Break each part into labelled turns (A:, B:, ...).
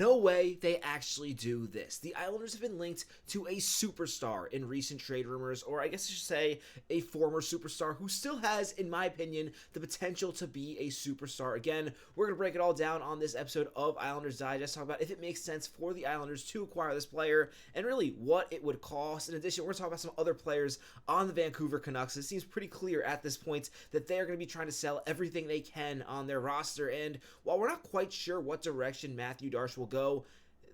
A: No way they actually do this. The Islanders have been linked to a superstar in recent trade rumors, or I guess I should say a former superstar who still has, in my opinion, the potential to be a superstar. Again, we're going to break it all down on this episode of Islanders Digest, talk about if it makes sense for the Islanders to acquire this player and really what it would cost. In addition, we're going to talk about some other players on the Vancouver Canucks. It seems pretty clear at this point that they're going to be trying to sell everything they can on their roster, and while we're not quite sure what direction Mathew Darche will go,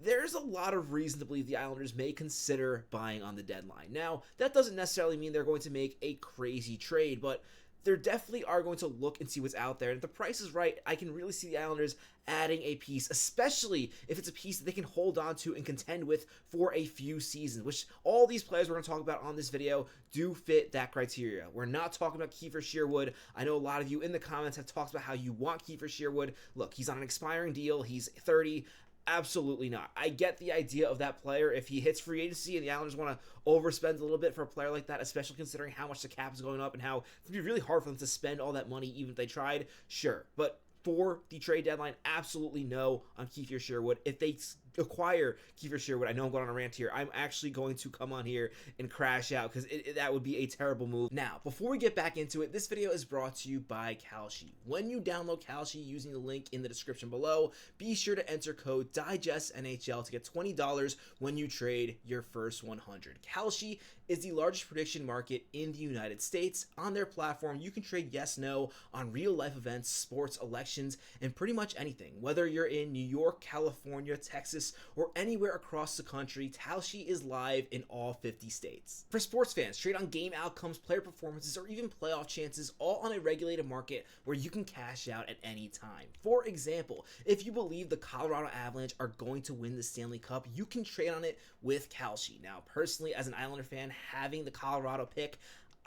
A: there's a lot of reason to believe the Islanders may consider buying on the deadline. Now, that doesn't necessarily mean they're going to make a crazy trade, but they definitely are going to look and see what's out there. And if the price is right, I can really see the Islanders adding a piece, especially if it's a piece that they can hold on to and contend with for a few seasons, which all these players we're going to talk about on this video do fit that criteria. We're not talking about Kiefer Sherwood. I know a lot of you in the comments have talked about how you want Kiefer Sherwood. Look, he's on an expiring deal. He's 30. Absolutely not. I get the idea of that player. If he hits free agency and the Islanders want to overspend a little bit for a player like that, especially considering how much the cap is going up and how it's going to be really hard for them to spend all that money even if they tried, sure. But for the trade deadline, absolutely no on Kiefer Sherwood. If they acquire Kiefer Sherwood, I know I'm going on a rant here, I'm actually going to come on here and crash out because that would be a terrible move. Now, before we get back into it, this video is brought to you by Kalshi. When you download Kalshi using the link in the description below, be sure to enter code DIGESTNHL to get $20 when you trade your first 100. Kalshi is the largest prediction market in the United States. On their platform, you can trade yes/no on real-life events, sports, elections, and pretty much anything. Whether you're in New York, California, Texas, or anywhere across the country, Kalshi is live in all 50 states. For sports fans, trade on game outcomes, player performances, or even playoff chances, all on a regulated market where you can cash out at any time. For example, if you believe the Colorado Avalanche are going to win the Stanley Cup, you can trade on it with Kalshi. Now, personally, as an Islander fan, having the Colorado pick,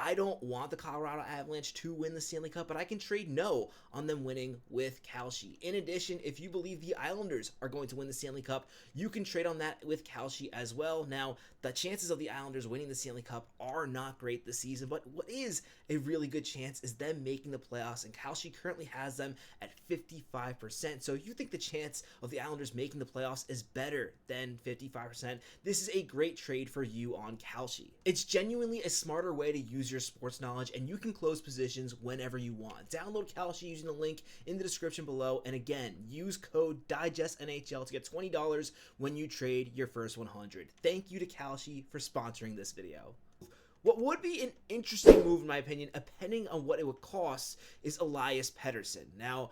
A: I don't want the Colorado Avalanche to win the Stanley Cup, but I can trade no on them winning with Kalshi. In addition, if you believe the Islanders are going to win the Stanley Cup, you can trade on that with Kalshi as well. Now, the chances of the Islanders winning the Stanley Cup are not great this season, but what is a really good chance is them making the playoffs, and Kalshi currently has them at 55%. So if you think the chance of the Islanders making the playoffs is better than 55%, this is a great trade for you on Kalshi. It's genuinely a smarter way to use your sports knowledge, and you can close positions whenever you want. Download Kalshi using the link in the description below, and again, use code DIGESTNHL to get $20 when you trade your first 100. Thank you to Kalshi for sponsoring this video. What would be an interesting move, in my opinion, depending on what it would cost, is Elias Petterson. Now,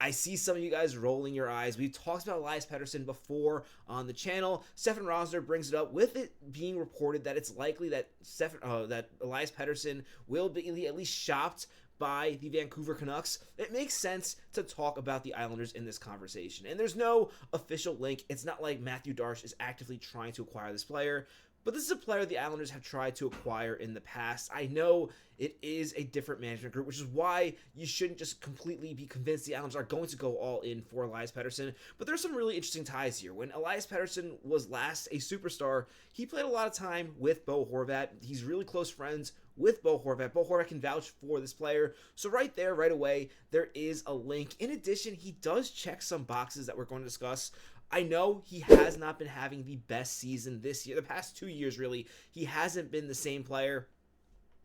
A: I see some of you guys rolling your eyes. We've talked about Elias Petterson before on the channel. Stefan Rosner brings it up with it being reported that it's likely that that Elias Petterson will be at least shopped by the Vancouver Canucks. It makes sense to talk about the Islanders in this conversation. And there's no official link. It's not like Mathew Darche is actively trying to acquire this player. But this is a player the Islanders have tried to acquire in the past. I know it is a different management group, which is why you shouldn't just completely be convinced the Islanders are going to go all in for Elias Petterson. But there's some really interesting ties here. When Elias Petterson was last a superstar, he played a lot of time with Bo Horvat. He's really close friends with Bo Horvat. Bo Horvat can vouch for this player. So right there, right away, there is a link. In addition, he does check some boxes that we're going to discuss. I know he has not been having the best season this year. The past 2 years, really, he hasn't been the same player.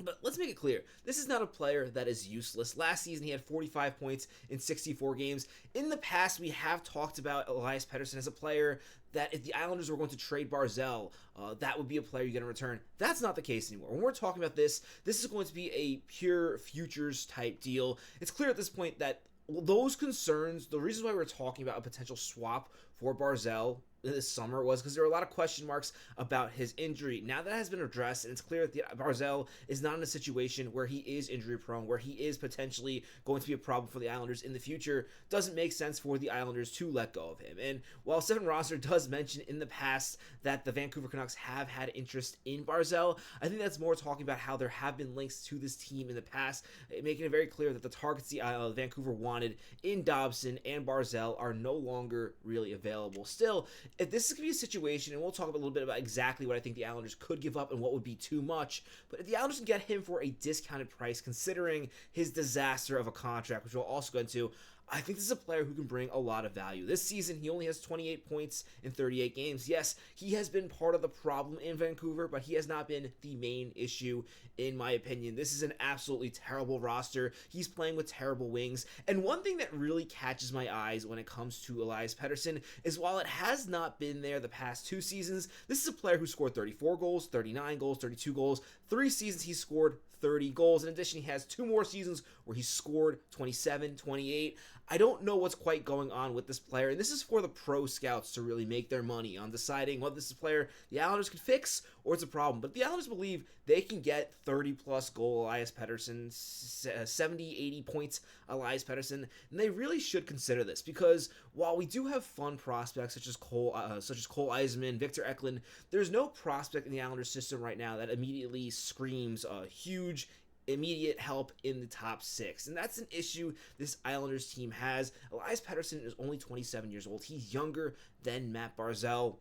A: But let's make it clear, this is not a player that is useless. Last season, he had 45 points in 64 games. In the past, we have talked about Elias Petterson as a player that if the Islanders were going to trade Barzal, that would be a player you get in return. That's not the case anymore. When we're talking about this is going to be a pure futures type deal. It's clear at this point that those concerns, the reason why we're talking about a potential swap for Barzal this summer was because there were a lot of question marks about his injury. Now that has been addressed, and it's clear that Barzal is not in a situation where he is injury prone, where he is potentially going to be a problem for the Islanders in the future, doesn't make sense for the Islanders to let go of him. And while Stefan Rosner does mention in the past that the Vancouver Canucks have had interest in Barzal, I think that's more talking about how there have been links to this team in the past, making it very clear that the targets the Vancouver wanted in Dobson and Barzal are no longer really available. Still, if this is going to be a situation, and we'll talk a little bit about exactly what I think the Islanders could give up and what would be too much, but if the Islanders can get him for a discounted price, considering his disaster of a contract, which we'll also go into, I think this is a player who can bring a lot of value. This season, he only has 28 points in 38 games. Yes, he has been part of the problem in Vancouver, but he has not been the main issue, in my opinion. This is an absolutely terrible roster. He's playing with terrible wings. And one thing that really catches my eyes when it comes to Elias Petterson is while it has not been there the past 2 seasons, this is a player who scored 34 goals, 39 goals, 32 goals. 3 seasons he scored 30 goals. In addition, he has 2 more seasons where he scored 27, 28. I don't know what's quite going on with this player, and this is for the pro scouts to really make their money on deciding whether this is a player the Islanders could fix or it's a problem. But the Islanders believe they can get 30-plus goal Elias Pettersson, 70, 80 points Elias Pettersson, and they really should consider this because while we do have fun prospects such as Cole Eiserman, Victor Eklund, there's no prospect in the Islanders system right now that immediately screams a huge immediate help in the top 6, and that's an issue this Islanders team has. Elias Pettersson is only 27 years old. He's younger than Mathew Barzal.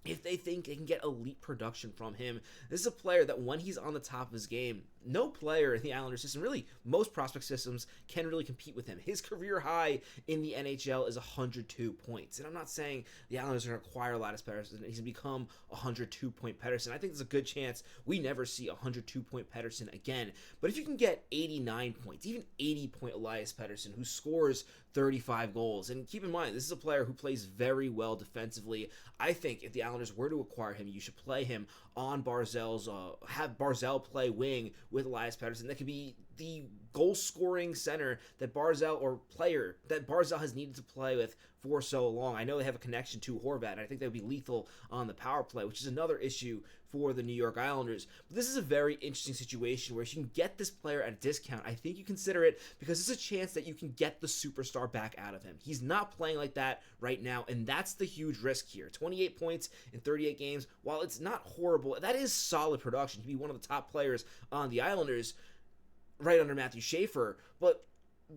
A: If they think they can get elite production from him, this is a player that when he's on the top of his game, no player in the Islanders system, really most prospect systems, can really compete with him. His career high in the NHL is 102 points. And I'm not saying the Islanders are going to acquire Elias Pettersson. He's going to become a 102-point Pettersson. I think there's a good chance we never see a 102-point Pettersson again. But if you can get 89 points, even 80-point Elias Pettersson, who scores 35 goals, and keep in mind, this is a player who plays very well defensively. I think if the Islanders were to acquire him, you should play him on Barzal's, have Barzal play wing with Elias Pettersson. That could be the goal-scoring center that Barzal, or player that Barzal has needed to play with for so long. I know they have a connection to Horvat, and I think they would be lethal on the power play, which is another issue for the New York Islanders. But this is a very interesting situation where if you can get this player at a discount, I think you consider it because there's a chance that you can get the superstar back out of him. He's not playing like that right now, and that's the huge risk here. 28 points in 38 games, while it's not horrible, that is solid production. He'd be one of the top players on the Islanders, right under Matthew Schaefer, but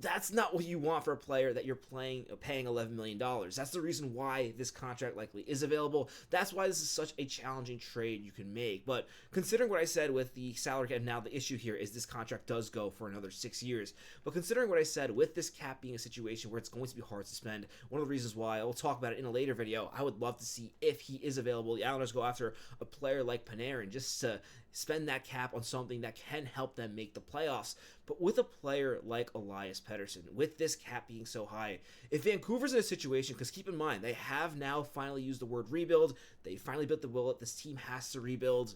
A: that's not what you want for a player that you're paying $11 million. That's the reason why this contract likely is available. That's why this is such a challenging trade you can make. But considering what I said with the salary cap, now the issue here is this contract does go for another 6 years. But considering what I said with this cap being a situation where it's going to be hard to spend, one of the reasons why, I'll talk about it in a later video, I would love to see if he is available. The Islanders go after a player like Panarin just to spend that cap on something that can help them make the playoffs. But with a player like Elias Pettersson, with this cap being so high, if Vancouver's in a situation, because keep in mind, they have now finally used the word rebuild, they finally bit the bullet, this team has to rebuild,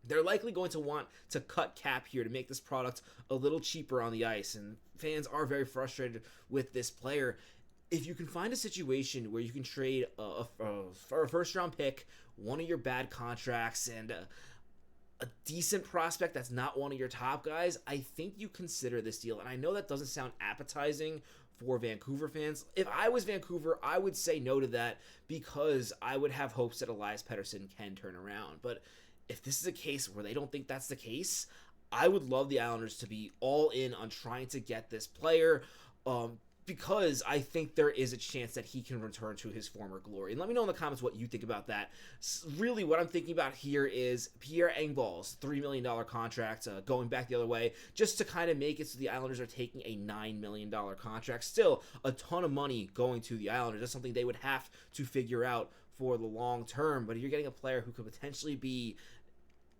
A: they're likely going to want to cut cap here to make this product a little cheaper on the ice, and fans are very frustrated with this player. If you can find a situation where you can trade for a first-round pick, one of your bad contracts, and a decent prospect that's not one of your top guys, I think you consider this deal. And I know that doesn't sound appetizing for Vancouver fans. If I was Vancouver, I would say no to that because I would have hopes that Elias Pettersson can turn around. But if this is a case where they don't think that's the case, I would love the Islanders to be all in on trying to get this player, because I think there is a chance that he can return to his former glory. And let me know in the comments what you think about that. Really, what I'm thinking about here is Pierre Engvall's $3 million contract, going back the other way, just to kind of make it so the Islanders are taking a $9 million contract. Still, a ton of money going to the Islanders. That's something they would have to figure out for the long term. But if you're getting a player who could potentially be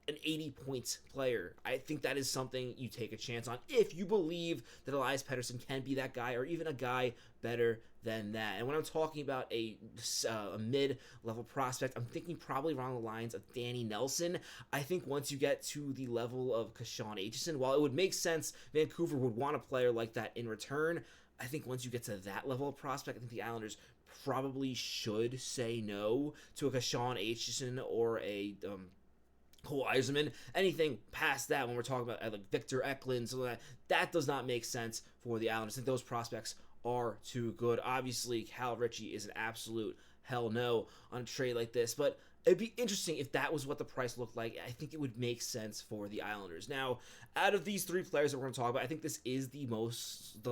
A: an 80-point player, I think that is something you take a chance on if you believe that Elias Pettersson can be that guy or even a guy better than that. And when I'm talking about a mid-level prospect, I'm thinking probably along the lines of Danny Nelson. I think once you get to the level of Sean Aitchison, while it would make sense Vancouver would want a player like that in return, I think once you get to that level of prospect, I think the Islanders probably should say no to a Sean Aitchison or a Cole Eiserman. Anything past that, when we're talking about like Victor Eklund, so that does not make sense for the Islanders. I think those prospects are too good. Obviously, Cal Ritchie is an absolute hell no on a trade like this, but It'd be interesting if that was what the price looked like. I think it would make sense for the Islanders. Now, out of these three players that we're going to talk about, I think this is the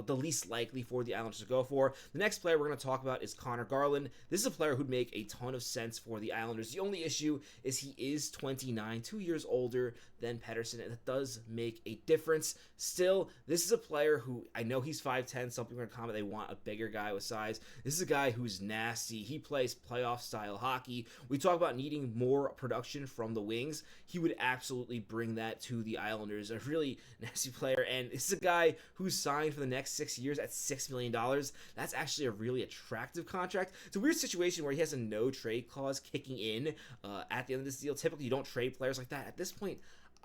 A: least likely for the Islanders to go for. The next player we're going to talk about is Conor Garland. This is a player who'd make a ton of sense for the Islanders. The only issue is he is 29, 2 years older than Pettersson, and that does make a difference. Still, this is a player who, I know he's 5'10", some people are going to comment they want a bigger guy with size. This is a guy who's nasty. He plays playoff-style hockey. We talk about needing more production from the wings. He would absolutely bring that to the Islanders. A really nasty player, and this is a guy who's signed for the next 6 years at $6 million. That's actually a really attractive contract. It's a weird situation where he has a no-trade clause kicking in at the end of this deal. Typically, you don't trade players like that. At this point,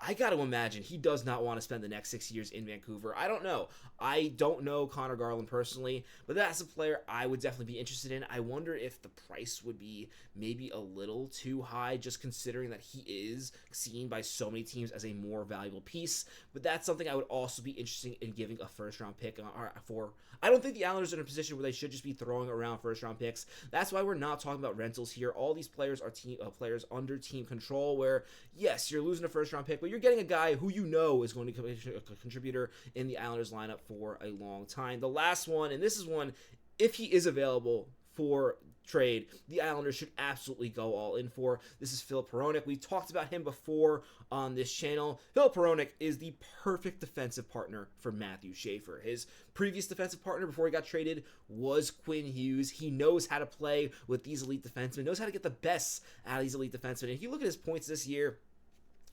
A: I got to imagine he does not want to spend the next 6 years in Vancouver. I don't know. I don't know Conor Garland personally, but that's a player I would definitely be interested in. I wonder if the price would be maybe a little too high, just considering that he is seen by so many teams as a more valuable piece. But that's something I would also be interested in giving a first-round pick for. I don't think the Islanders are in a position where they should just be throwing around first-round picks. That's why we're not talking about rentals here. All these players are players under team control where, yes, you're losing a first-round pick, but you're getting a guy who you know is going to be a contributor in the Islanders lineup for a long time. The last one, and this is one, if he is available for trade, the Islanders should absolutely go all in for. This is Filip Hronek. We talked about him before on this channel. Filip Hronek is the perfect defensive partner for Matthew Schaefer. His previous defensive partner before he got traded was Quinn Hughes. He knows how to play with these elite defensemen, knows how to get the best out of these elite defensemen. And if you look at his points this year,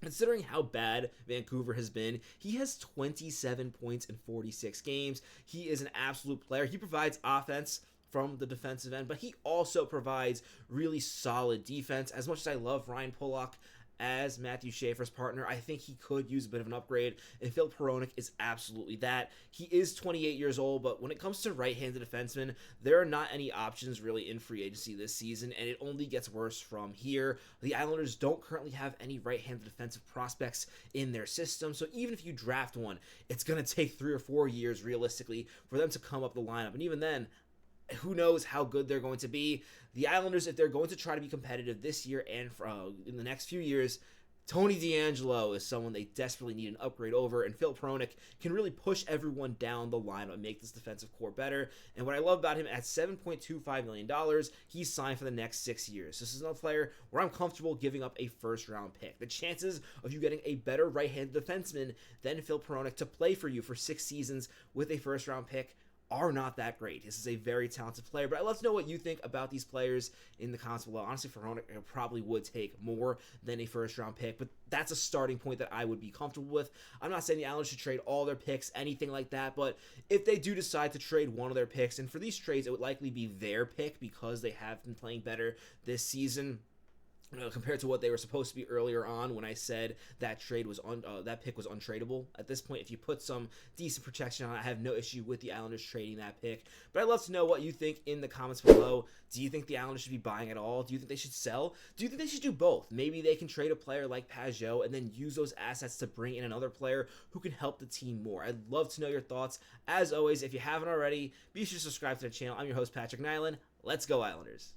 A: considering how bad Vancouver has been, he has 27 points in 46 games. He is an absolute player. He provides offense from the defensive end, but he also provides really solid defense. As much as I love Ryan Pulock as Matthew Schaefer's partner, I think he could use a bit of an upgrade, and Filip Hronek is absolutely that. He is 28 years old, but when it comes to right-handed defensemen, there are not any options really in free agency this season, and it only gets worse from here. The Islanders don't currently have any right-handed defensive prospects in their system, so even if you draft one, it's going to take 3 or 4 years realistically for them to come up the lineup, and even then, who knows how good they're going to be. The Islanders, if they're going to try to be competitive this year and in the next few years, Tony DeAngelo is someone they desperately need an upgrade over, and Filip Hronek can really push everyone down the line and make this defensive core better. And what I love about him, at $7.25 million, he's signed for the next 6 years. This is another player where I'm comfortable giving up a first-round pick. The chances of you getting a better right-handed defenseman than Filip Hronek to play for you for 6 seasons with a first-round pick are not that great. This is a very talented player, but I'd love to know what you think about these players in the comments below. Honestly, for Hronek, I probably would take more than a first-round pick, but that's a starting point that I would be comfortable with. I'm not saying the Islanders should trade all their picks, anything like that, but if they do decide to trade one of their picks, and for these trades, it would likely be their pick because they have been playing better this season, compared to what they were supposed to be earlier on when I said that trade was that pick was untradeable. At this point, if you put some decent protection on it, I have no issue with the Islanders trading that pick. But I'd love to know what you think in the comments below. Do you think the Islanders should be buying at all? Do you think they should sell? Do you think they should do both? Maybe they can trade a player like Pageau and then use those assets to bring in another player who can help the team more. I'd love to know your thoughts. As always, if you haven't already, be sure to subscribe to the channel. I'm your host, Patrick Nilan. Let's go Islanders.